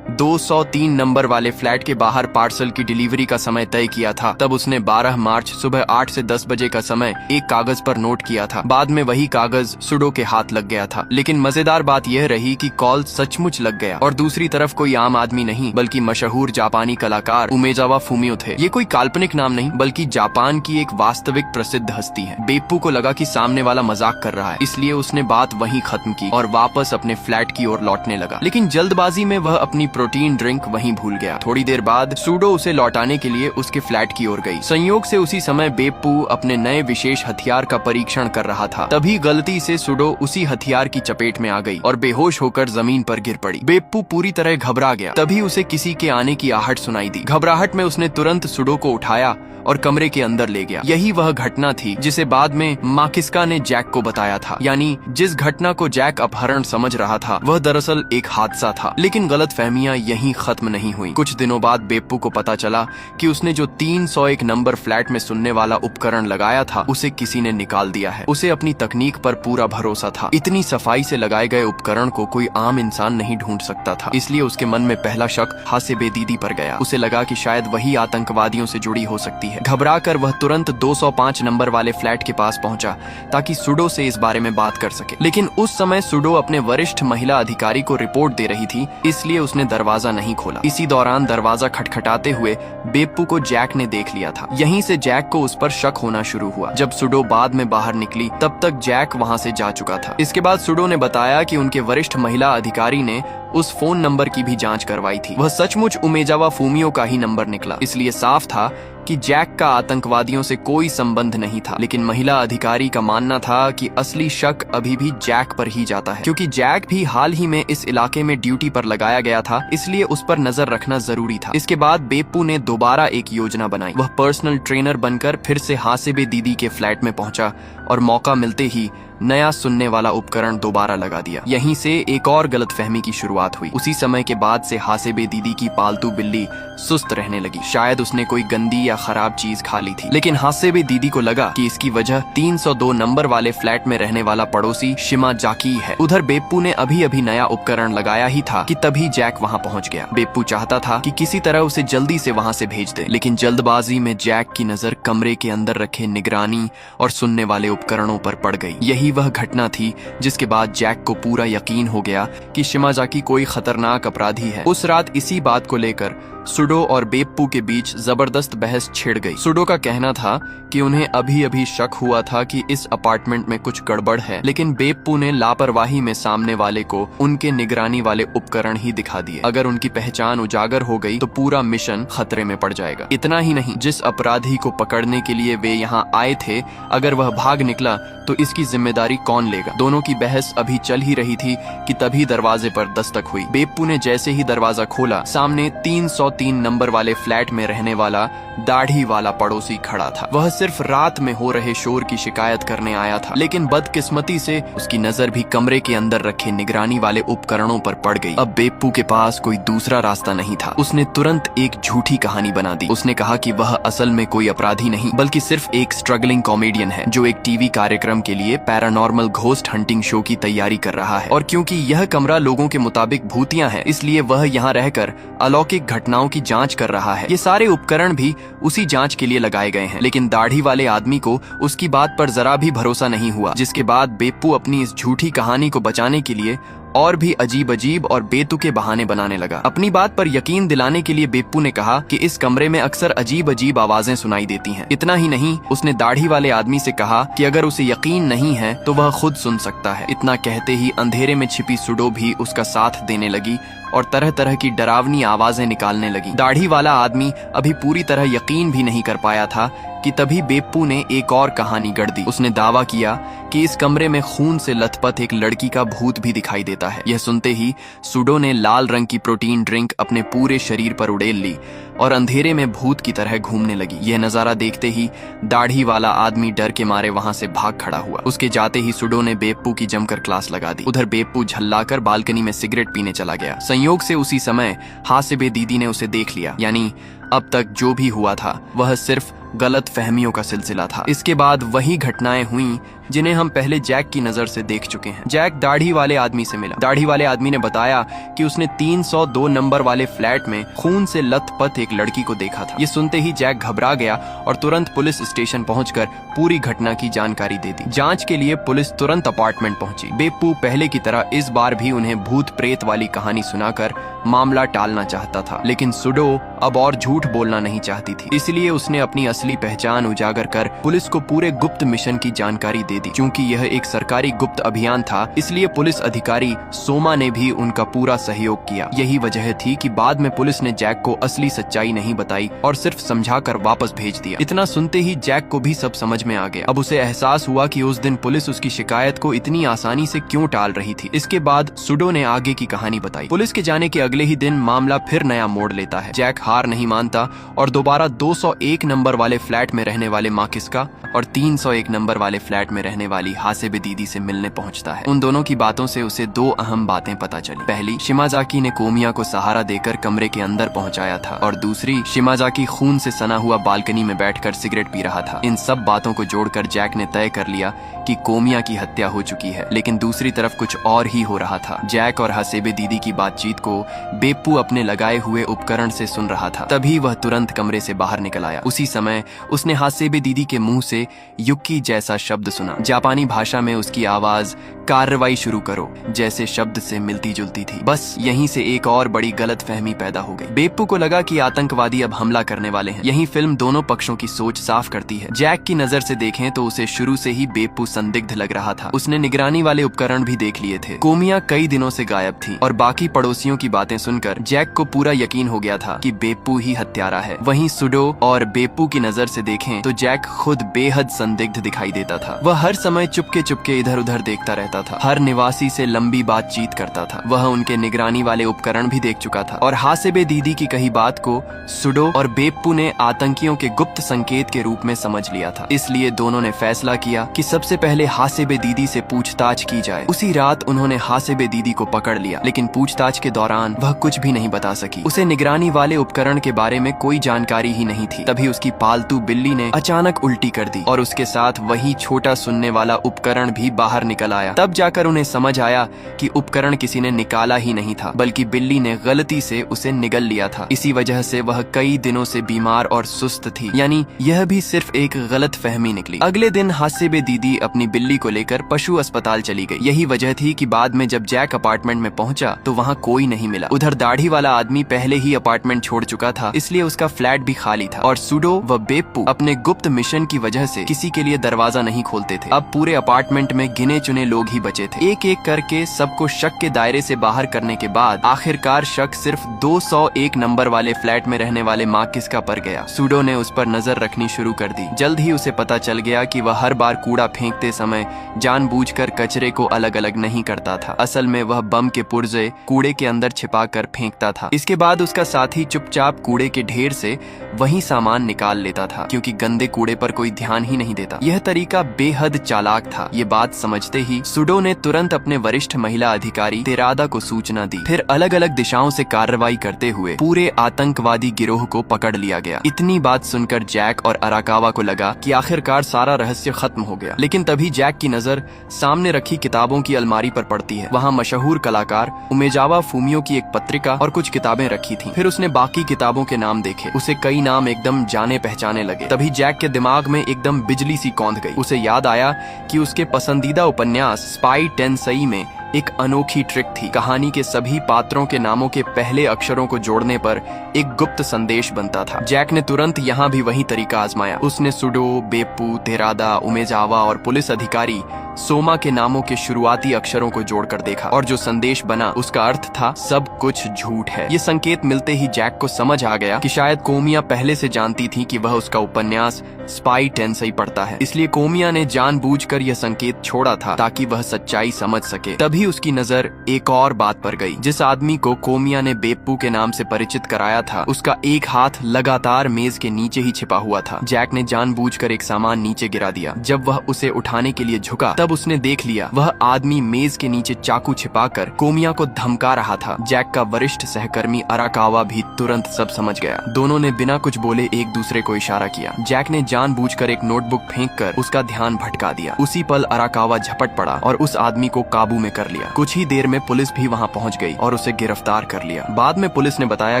203 नंबर वाले फ्लैट के बाहर पार्सल की डिलीवरी का समय तय किया था, तब उसने 12 मार्च सुबह 8 से 10 बजे का समय एक कागज पर नोट किया था। बाद में वही कागज सुडो के हाथ लग गया था। लेकिन मजेदार बात यह रही कि कॉल सचमुच लग गया, और दूसरी तरफ कोई आम आदमी नहीं बल्कि मशहूर जापानी कलाकार उमेजावा फूमियो थे। ये कोई काल्पनिक नाम नहीं बल्कि जापान की एक वास्तविक प्रसिद्ध हस्ती है। बेप्पू को लगा कि सामने वाला मजाक कर रहा है, इसलिए उसने बात वहीं खत्म की और वापस अपने फ्लैट की ओर लौटने लगा। लेकिन जल्दबाजी में वह अपनी प्रोटीन ड्रिंक वहीं भूल गया। थोड़ी देर बाद सुडो उसे लौटाने के लिए उसके फ्लैट की ओर गई। संयोग से उसी समय बेप्पू अपने नए विशेष हथियार का परीक्षण कर रहा था। तभी गलती से सुडो उसी हथियार की चपेट में आ गई और बेहोश होकर जमीन पर गिर पड़ी। बेप्पू पूरी तरह घबरा गया। तभी उसे किसी के आने की आहट सुनाई दी। घबराहट में उसने तुरंत सुडो को उठाया और कमरे के अंदर ले गया। यही वह घटना थी जिसे बाद में माकिस्का ने जैक को बताया था। यानी जिस घटना को जैक अपहरण समझ रहा था वह दरअसल एक हादसा था। लेकिन गलतफहमियां यहीं खत्म नहीं हुई। कुछ दिनों बाद बेप्पू को पता चला कि उसने जो 301 नंबर फ्लैट में सुनने वाला उपकरण लगाया था उसे किसी ने निकाल दिया है। उसे अपनी तकनीक पर पूरा भरोसा था। इतनी सफाई से लगाए गए उपकरण को कोई आम इंसान नहीं ढूंढ सकता था। इसलिए उसके मन में पहला शक हासेबे दीदी पर गया। उसे लगा कि शायद वही आतंकवादियों से जुड़ी हो सकती है। घबराकर वह तुरंत 205 नंबर वाले फ्लैट के पास पहुंचा ताकि सुडो से इस बारे में बात कर सके। लेकिन उस समय सुडो अपने वरिष्ठ महिला अधिकारी को रिपोर्ट दे रही थी, इसलिए उसने दरवाजा नहीं खोला। इसी दौरान दरवाजा खटखटाते हुए बेप्पू को जैक ने देख लिया था। यहीं से जैक को उस पर शक होना शुरू हुआ। जब सुडो बाद में बाहर निकली तब तक जैक वहां से जा चुका था। इसके बाद सुडो ने बताया कि उनके वरिष्ठ महिला अधिकारी ने उस फोन नंबर की भी जांच करवाई थी। वह सचमुच उमेजावा फूमियो का ही नंबर निकला। इसलिए साफ था कि जैक का आतंकवादियों से कोई संबंध नहीं था। लेकिन महिला अधिकारी का मानना था कि असली शक अभी भी जैक पर ही जाता है, क्योंकि जैक भी हाल ही में इस इलाके में ड्यूटी पर लगाया गया था, इसलिए उस पर नजर रखना जरूरी था। इसके बाद बेप्पू ने दोबारा एक योजना बनाई। वह पर्सनल ट्रेनर बनकर फिर से हासेबे दीदी के फ्लैट में पहुंचा और मौका मिलते ही नया सुनने वाला उपकरण दोबारा लगा दिया। यहीं से एक और गलतफहमी की शुरुआत हुई। उसी समय के बाद से हासेबे दीदी की पालतू बिल्ली सुस्त रहने लगी। शायद उसने कोई गंदी या खराब चीज खा ली थी। लेकिन हासेबे दीदी को लगा कि इसकी वजह 302 नंबर वाले फ्लैट में रहने वाला पड़ोसी शिमाजाकी है। उधर बेप्पू ने अभी अभी नया उपकरण लगाया ही था कि तभी जैक वहां पहुंच गया। बेप्पू चाहता था कि किसी तरह उसे जल्दी से वहां से भेज दे, लेकिन जल्दबाजी में जैक की नजर कमरे के अंदर रखे निगरानी और सुनने वाले उपकरणों पर पड़ गई। यही वह घटना थी जिसके बाद जैक को पूरा यकीन हो गया कि शिमाजाकी कोई खतरनाक अपराधी है। उस रात इसी बात को लेकर सुडो और बेप्पू के बीच जबरदस्त बहस छिड़ गई। सुडो का कहना था कि उन्हें अभी अभी शक हुआ था कि इस अपार्टमेंट में कुछ गड़बड़ है, लेकिन बेप्पू ने लापरवाही में सामने वाले को उनके निगरानी वाले उपकरण ही दिखा दिए। अगर उनकी पहचान उजागर हो गई तो पूरा मिशन खतरे में पड़ जाएगा। इतना ही नहीं, जिस अपराधी को पकड़ने के लिए वे यहाँ आए थे, अगर वह भाग निकला तो इसकी जिम्मेदारी कौन लेगा। दोनों की बहस अभी चल ही रही थी कि तभी दरवाजे पर दस्तक हुई। बेप्पू ने जैसे ही दरवाजा खोला, सामने 303 नंबर वाले फ्लैट में रहने वाला दाढ़ी वाला पड़ोसी खड़ा था। वह सिर्फ रात में हो रहे शोर की शिकायत करने आया था, लेकिन बदकिस्मती से उसकी नजर भी कमरे के अंदर रखे निगरानी वाले उपकरणों पर पड़ गई। अब बेप्पू के पास कोई दूसरा रास्ता नहीं था। उसने तुरंत एक झूठी कहानी बना दी। उसने कहा कि वह असल में कोई अपराधी नहीं बल्कि सिर्फ एक स्ट्रगलिंग कॉमेडियन है जो एक टीवी कार्यक्रम के लिए पैरानॉर्मल घोस्ट हंटिंग शो की तैयारी कर रहा है। और क्योंकि यह कमरा लोगों के मुताबिक भूतिया है, इसलिए वह यहाँ रहकर अलौकिक घटनाओं की जांच कर रहा है। ये सारे उपकरण भी उसी जांच के लिए लगाए गए हैं। लेकिन दाढ़ी वाले आदमी को उसकी बात पर जरा भी भरोसा नहीं हुआ, जिसके बाद बेप्पू अपनी इस झूठी कहानी को बचाने के लिए और भी अजीब अजीब और बेतुके बहाने बनाने लगा। अपनी बात पर यकीन दिलाने के लिए बेप्पू ने कहा कि इस कमरे में अक्सर अजीब अजीब आवाजें सुनाई देती हैं। इतना ही नहीं, उसने दाढ़ी वाले आदमी से कहा कि अगर उसे यकीन नहीं है तो वह खुद सुन सकता है। इतना कहते ही अंधेरे में छिपी सुडो भी उसका साथ देने लगी और तरह तरह की डरावनी आवाजें निकालने लगी। दाढ़ी वाला आदमी अभी पूरी तरह यकीन भी नहीं कर पाया था कि तभी बेप्पू ने एक और कहानी गढ़ दी। उसने दावा किया कि इस कमरे में खून से लथपथ एक लड़की का भूत भी दिखाई देता है। यह सुनते ही सुडो ने लाल रंग की प्रोटीन ड्रिंक अपने पूरे शरीर पर उड़ेल ली और अंधेरे में भूत की तरह घूमने लगी। यह नजारा देखते ही दाढ़ी वाला आदमी डर के मारे वहां से भाग खड़ा हुआ। उसके जाते ही सुडो ने बेप्पू की जमकर क्लास लगा दी। उधर बेप्पू झल्लाकर बालकनी में सिगरेट पीने चला गया। संयोग से उसी समय हासिबे दीदी ने उसे देख लिया। यानी अब तक जो भी हुआ था वह सिर्फ गलत फहमियों का सिलसिला था। इसके बाद वही घटनाएं हुई जिन्हें हम पहले जैक की नजर से देख चुके हैं। जैक दाढ़ी वाले आदमी से मिला। दाढ़ी वाले आदमी ने बताया कि उसने 302 नंबर वाले फ्लैट में खून से लथपथ एक लड़की को देखा था। ये सुनते ही जैक घबरा गया और तुरंत पुलिस स्टेशन पहुंचकर पूरी घटना की जानकारी दे दी। जांच के लिए पुलिस तुरंत अपार्टमेंट पहुंची। बेप्पू पहले की तरह इस बार भी उन्हें भूत प्रेत वाली कहानी सुनाकर मामला टालना चाहता था, लेकिन सुडो अब और झूठ बोलना नहीं चाहती थी। इसलिए उसने अपनी असली पहचान उजागर कर पुलिस को पूरे गुप्त मिशन की जानकारी दे दी। क्योंकि यह एक सरकारी गुप्त अभियान था, इसलिए पुलिस अधिकारी सोमा ने भी उनका पूरा सहयोग किया। यही वजह थी कि बाद में पुलिस ने जैक को असली सच्चाई नहीं बताई और सिर्फ समझाकर वापस भेज दिया। इतना सुनते ही जैक को भी सब समझ में आ गया। अब उसे एहसास हुआ कि उस दिन पुलिस उसकी शिकायत को इतनी आसानी से क्यों टाल रही थी। इसके बाद सुडो ने आगे की कहानी बताई। पुलिस के जाने के अगले ही दिन मामला फिर नया मोड़ लेता है। जैक हार नहीं मानता और दोबारा 201 नंबर वाले फ्लैट में रहने वाले माकिस्का और 301 नंबर वाले फ्लैट में रहने वाली हासिबे दीदी से मिलने पहुंचता है। उन दोनों की बातों से उसे दो अहम बातें पता चली। पहली, शिमाजाकी ने कोमिया को सहारा देकर कमरे के अंदर पहुंचाया था और दूसरी, शिमाजाकी खून से सना हुआ बालकनी में बैठकर सिगरेट पी रहा था। इन सब बातों को जोड़कर जैक ने तय कर लिया कि कोमिया की हत्या हो चुकी है, लेकिन दूसरी तरफ कुछ और ही हो रहा था। जैक और हासिबे दीदी की बातचीत को बेप्पू अपने लगाए हुए उपकरण से सुन रहा था। तभी वह तुरंत कमरे से बाहर निकल आया। उसी समय उसने हासिबे दीदी के मुंह से युक्की जैसा शब्द सुना। जापानी भाषा में उसकी आवाज कार्रवाई शुरू करो जैसे शब्द से मिलती जुलती थी। बस यहीं से एक और बड़ी गलत फहमी पैदा हो गई। बेप्पू को लगा कि आतंकवादी अब हमला करने वाले हैं। यही फिल्म दोनों पक्षों की सोच साफ करती है। जैक की नजर से देखें तो उसे शुरू से ही बेप्पू संदिग्ध लग रहा था। उसने निगरानी वाले उपकरण भी देख लिए थे। कोमिया कई दिनों से गायब थी और बाकी पड़ोसियों की बातें सुनकर जैक को पूरा यकीन हो गया था कि बेप्पू ही हत्यारा है। वहीं सुडो और बेप्पू की नजर से देखें तो जैक खुद बेहद संदिग्ध दिखाई देता था। वह हर समय चुपके चुपके इधर उधर देखता रहता था। हर निवासी से लंबी बातचीत करता था। वह उनके निगरानी वाले उपकरण भी देख चुका था और हासिबे दीदी की कही बात को सुडो और बेप्पू ने आतंकियों के गुप्त संकेत के रूप में समझ लिया था। इसलिए दोनों ने फैसला किया कि सबसे पहले हासिबे दीदी से पूछताछ की जाए। उसी रात उन्होंने हासिबे दीदी को पकड़ लिया, लेकिन पूछताछ के दौरान वह कुछ भी नहीं बता सकी। उसे निगरानी वाले उपकरण के बारे में कोई जानकारी ही नहीं थी। तभी उसकी पालतू बिल्ली ने अचानक उल्टी कर दी और उसके साथ वही छोटा सुनने वाला उपकरण भी बाहर निकल आया। तब जाकर उन्हें समझ आया कि उपकरण किसी ने निकाला ही नहीं था, बल्कि बिल्ली ने गलती से उसे निगल लिया था। इसी वजह से वह कई दिनों से बीमार और सुस्त थी। यानी यह भी सिर्फ एक गलत फहमी निकली। अगले दिन हासिबे दीदी अपनी बिल्ली को लेकर पशु अस्पताल चली गई। यही वजह थी कि बाद में जब जैक अपार्टमेंट में पहुंचा तो वहाँ कोई नहीं मिला। उधर दाढ़ी वाला आदमी पहले ही अपार्टमेंट छोड़ चुका था, इसलिए उसका फ्लैट भी खाली था और सुडो व बेप्पू अपने गुप्त मिशन की वजह से किसी के लिए दरवाजा नहीं खोलते थे। अब पूरे अपार्टमेंट में गिने चुने लोग ही बचे थे। एक एक करके सबको शक के दायरे से बाहर करने के बाद आखिरकार शक सिर्फ 201 नंबर वाले फ्लैट में रहने वाले माकिस्का पर गया। सुडो ने उस पर नजर रखनी शुरू कर दी। जल्द ही उसे पता चल गया कि वह हर बार कूड़ा फेंकते समय जानबूझकर कचरे को अलग अलग नहीं करता था। असल में वह बम के पुर्जे कूड़े के अंदर छिपा कर फेंकता था। इसके बाद उसका साथी चुपचाप कूड़े के ढेर से वही सामान निकाल लेता था, क्योंकि गंदे कूड़े पर कोई ध्यान ही नहीं देता। यह तरीका बेहद चालाक था। ये बात समझते ही सुडो ने तुरंत अपने वरिष्ठ महिला अधिकारी तेरादा को सूचना दी। फिर अलग अलग दिशाओं से कार्रवाई करते हुए पूरे आतंकवादी गिरोह को पकड़ लिया गया। इतनी बात सुनकर जैक और अराकावा को लगा कि आखिरकार सारा रहस्य खत्म हो गया। लेकिन तभी जैक की नजर सामने रखी किताबों की अलमारी पर पड़ती है। वहाँ मशहूर कलाकार उमेजावा फूमियो की एक पत्रिका और कुछ किताबें रखी थी। फिर उसने बाकी किताबों के नाम देखे। उसे कई नाम एकदम जाने पहचाने लगे। तभी जैक के दिमाग में एकदम बिजली सी कौंध गई। उसे याद आया कि उसके पसंदीदा उपन्यास स्पाई टेंसई में एक अनोखी ट्रिक थी। कहानी के सभी पात्रों के नामों के पहले अक्षरों को जोड़ने पर एक गुप्त संदेश बनता था। जैक ने तुरंत यहाँ भी वही तरीका आजमाया। उसने सुडो, बेप्पू, तेरादा, उमेजावा और पुलिस अधिकारी सोमा के नामों के शुरुआती अक्षरों को जोड़कर देखा और जो संदेश बना उसका अर्थ था सब कुछ झूठ है। ये संकेत मिलते ही जैक को समझ आ गया कि शायद कोमिया पहले से जानती थी कि वह उसका उपन्यास स्पाई टेंसेई पढ़ता है, इसलिए कोमिया ने जानबूझकर यह संकेत छोड़ा था ताकि वह सच्चाई समझ सके। तभी उसकी नजर एक और बात पर गई। जिस आदमी को कोमिया ने बेप्पू के नाम से परिचित कराया था उसका एक हाथ लगातार मेज के नीचे ही छिपा हुआ था। जैक ने जानबूझकर एक सामान नीचे गिरा दिया। जब वह उसे उठाने के लिए झुका तब उसने देख लिया वह आदमी मेज के नीचे चाकू छिपाकर कोमिया को धमका रहा था। जैक का वरिष्ठ सहकर्मी अराकावा भी तुरंत सब समझ गया। दोनों ने बिना कुछ बोले एक दूसरे को इशारा किया। जैक ने जानबूझकर एक नोटबुक फेंककर उसका ध्यान भटका दिया। उसी पल अराकावा झपट पड़ा और उस आदमी को काबू में कर लिया। कुछ ही देर में पुलिस भी वहां पहुंच गई और उसे गिरफ्तार कर लिया। बाद में पुलिस ने बताया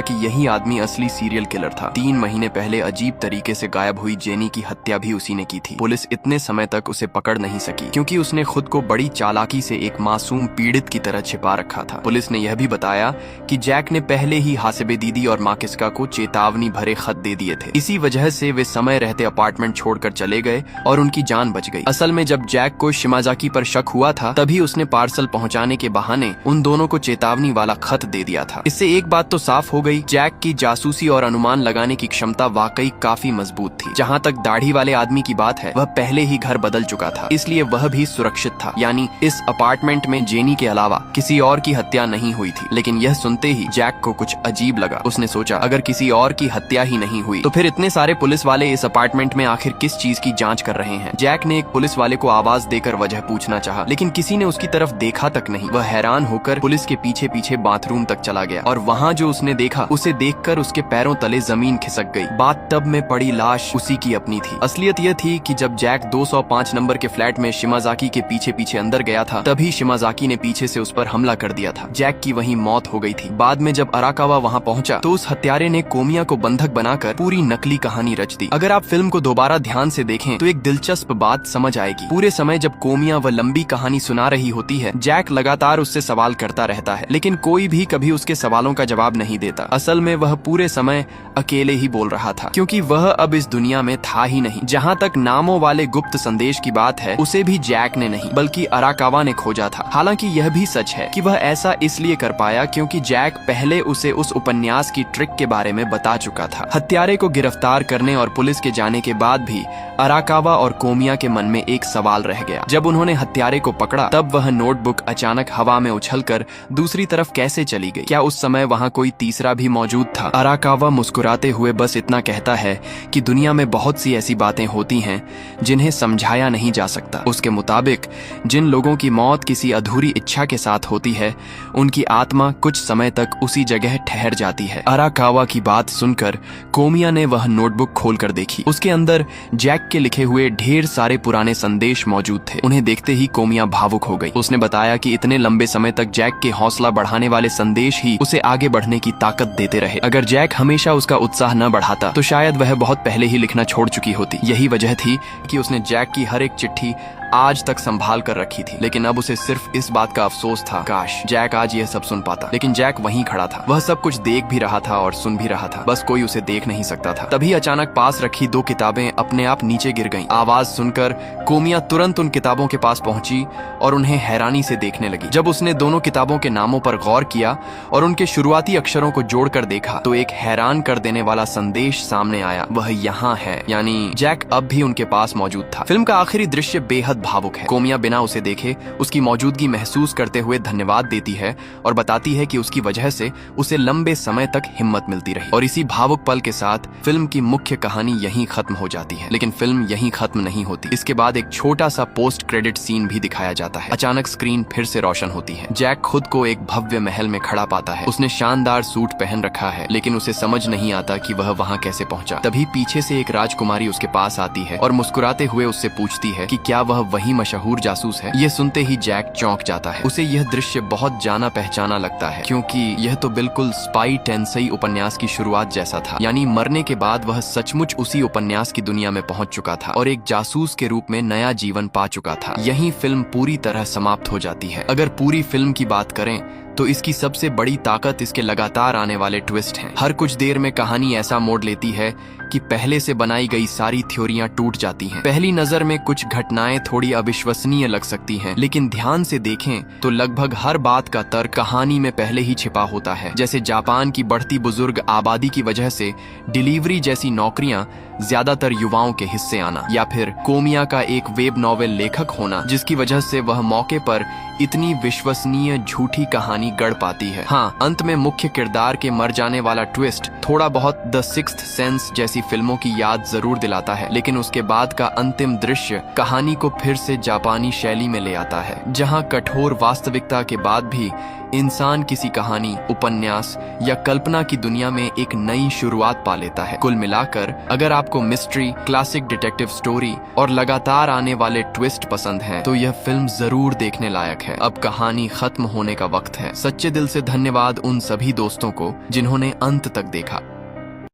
कि यही आदमी असली सीरियल किलर था। 3 महीने पहले अजीब तरीके से गायब हुई जेनी की हत्या भी उसी ने की थी। पुलिस इतने समय तक उसे पकड़ नहीं सकी क्योंकि उसने खुद को बड़ी चालाकी से एक मासूम पीड़ित की तरह छिपा रखा था। पुलिस ने यह भी बताया कि जैक ने पहले ही हासिबे दीदी और माकिस्का को चेतावनी भरे खत दे दिए थे। इसी वजह से वे समय रहते अपार्टमेंट छोड़कर चले गए और उनकी जान बच गई। असल में जब जैक को शिमाजाकी पर शक हुआ था तभी उसने पार्सल पहुंचाने के बहाने उन दोनों को चेतावनी वाला खत दे दिया था। इससे एक बात तो साफ हो गई, जैक की जासूसी और अनुमान लगाने की क्षमता वाकई काफी मजबूत थी। जहाँ तक दाढ़ी वाले आदमी की बात है वह पहले ही घर बदल चुका था, इसलिए वह भी सुरक्षित था। यानी इस अपार्टमेंट में जेनी के अलावा किसी और की हत्या नहीं हुई थी। लेकिन यह सुनते ही जैक को कुछ अजीब लगा। उसने सोचा अगर किसी और की हत्या ही नहीं हुई तो फिर इतने सारे पुलिस वाले इस अपार्टमेंट में आखिर किस चीज की जांच कर रहे हैं। जैक ने एक पुलिस वाले को आवाज देकर वजह पूछना चाहा, लेकिन किसी ने उसकी तरफ देखा तक नहीं। वह हैरान होकर पुलिस के पीछे पीछे बाथरूम तक चला गया और वहाँ जो उसने देखा उसे देखकर उसके पैरों तले जमीन खिसक गई। बाथ टब में पड़ी लाश उसी की अपनी थी। असलियत यह थी कि जब जैक 205 नंबर के फ्लैट में शिमाजाकी के पीछे पीछे अंदर गया था तभी शिमाजाकी ने पीछे से उस पर हमला कर दिया था। जैक की वहीं मौत हो गई थी। बाद में जब अराकावा वहां पहुंचा तो उस हत्यारे ने कोमिया को बंधक बनाकर पूरी नकली कहानी रच दी। अगर आप फिल्म को दोबारा ध्यान से देखें तो एक दिलचस्प बात समझ आएगी। पूरे समय जब कोमिया वह लंबी कहानी सुना रही होती है जैक लगातार उससे सवाल करता रहता है, लेकिन कोई भी कभी उसके सवालों का जवाब नहीं देता। असल में वह पूरे समय अकेले ही बोल रहा था क्योंकि वह अब इस दुनिया में था ही नहीं। जहाँ तक नामों वाले गुप्त संदेश की बात है उसे भी जैक ने नहीं बल्कि अराकावा ने खोजा था। हालांकि यह भी सच है कि वह ऐसा इसलिए कर पाया क्योंकि जैक पहले उसे उस उपन्यास की ट्रिक के बारे में बता चुका था। हत्यारे को गिरफ्तार करने और पुलिस के जाने के बाद भी अराकावा और कोमिया के मन में एक सवाल रह गया। जब उन्होंने हत्यारे को पकड़ा तब वह नोटबुक अचानक हवा में उछलकर दूसरी तरफ कैसे चली गई? क्या उस समय वहाँ कोई तीसरा भी मौजूद था? अराकावा मुस्कुराते हुए बस इतना कहता है कि दुनिया में बहुत सी ऐसी बातें होती हैं जिन्हें समझाया नहीं जा सकता। उसके मुताबिक जिन लोगों की मौत किसी अधूरी इच्छा के साथ होती है उनकी आत्मा कुछ समय तक उसी जगह ठहर जाती है। अराकावा की बात सुनकर कोमिया ने वह नोटबुक खोलकर देखी। उसके अंदर जैक के लिखे हुए ढेर सारे पुराने संदेश मौजूद थे। उन्हें देखते ही कोमिया भावुक हो गई। उसने बताया कि इतने लंबे समय तक जैक के हौसला बढ़ाने वाले संदेश ही उसे आगे बढ़ने की ताकत देते रहे। अगर जैक हमेशा उसका उत्साह न बढ़ाता तो शायद वह बहुत पहले ही लिखना छोड़ चुकी होती। यही वजह थी कि उसने जैक की हर एक चिट्ठी आज तक संभाल कर रखी थी। लेकिन अब उसे सिर्फ इस बात का अफसोस था, काश जैक आज यह सब सुन पाता। लेकिन जैक वहीं खड़ा था। वह सब कुछ देख भी रहा था और सुन भी रहा था, बस कोई उसे देख नहीं सकता था। तभी अचानक पास रखी 2 किताबें अपने आप नीचे गिर गईं। आवाज सुनकर कोमिया तुरंत उन किताबों के पास पहुंची और उन्हें हैरानी से देखने लगी। जब उसने दोनों किताबों के नामों पर गौर किया और उनके शुरुआती अक्षरों को जोड़कर देखा तो एक हैरान कर देने वाला संदेश सामने आया। वह यहाँ है, यानी जैक अब भी उनके पास मौजूद था। फिल्म का आखिरी दृश्य बेहद भावुक है। कोमिया बिना उसे देखे उसकी मौजूदगी महसूस करते हुए धन्यवाद देती है और बताती है कि उसकी वजह से उसे लंबे समय तक हिम्मत मिलती रही। और इसी भावुक पल के साथ फिल्म की मुख्य कहानी यहीं खत्म हो जाती है। लेकिन फिल्म यहीं खत्म नहीं होती। इसके बाद एक छोटा सा पोस्ट क्रेडिट सीन भी दिखाया जाता है। अचानक स्क्रीन फिर से रोशन होती है। जैक खुद को एक भव्य महल में खड़ा पाता है। उसने शानदार सूट पहन रखा है लेकिन उसे समझ नहीं आता कि वह वहाँ कैसे पहुंचा। तभी पीछे से एक राजकुमारी उसके पास आती है और मुस्कुराते हुए उससे पूछती है कि क्या वह वही मशहूर जासूस है। ये सुनते ही जैक चौंक जाता है। उसे यह दृश्य बहुत जाना पहचाना लगता है, क्योंकि यह तो बिल्कुल स्पाई टेंसेई उपन्यास की शुरुआत जैसा था। यानी मरने के बाद वह सचमुच उसी उपन्यास की दुनिया में पहुंच चुका था और एक जासूस के रूप में नया जीवन पा चुका था। यही फिल्म पूरी तरह समाप्त हो जाती है। अगर पूरी फिल्म की बात करें तो इसकी सबसे बड़ी ताकत इसके लगातार आने वाले ट्विस्ट हैं। हर कुछ देर में कहानी ऐसा मोड़ लेती है कि पहले से बनाई गई सारी थ्योरियां टूट जाती हैं। पहली नजर में कुछ घटनाएं थोड़ी अविश्वसनीय लग सकती हैं, लेकिन ध्यान से देखें तो लगभग हर बात का तर्क कहानी में पहले ही छिपा होता है। जैसे जापान की बढ़ती बुजुर्ग आबादी की वजह से डिलीवरी जैसी नौकरियां ज्यादातर युवाओं के हिस्से आना, या फिर कोमिया का एक वेब नॉवेल लेखक होना जिसकी वजह से वह मौके पर इतनी विश्वसनीय झूठी कहानी गढ़ पाती है। हाँ, अंत में मुख्य किरदार के मर जाने वाला ट्विस्ट थोड़ा बहुत द सिक्स्थ सेंस जैसी फिल्मों की याद जरूर दिलाता है, लेकिन उसके बाद का अंतिम दृश्य कहानी को फिर से जापानी शैली में ले आता है, जहां कठोर वास्तविकता के बाद भी इंसान किसी कहानी, उपन्यास या कल्पना की दुनिया में एक नई शुरुआत पा लेता है। कुल मिलाकर अगर आपको मिस्ट्री, क्लासिक डिटेक्टिव स्टोरी और लगातार आने वाले ट्विस्ट पसंद हैं, तो यह फिल्म जरूर देखने लायक है। अब कहानी खत्म होने का वक्त है। सच्चे दिल से धन्यवाद उन सभी दोस्तों को जिन्होंने अंत तक देखा।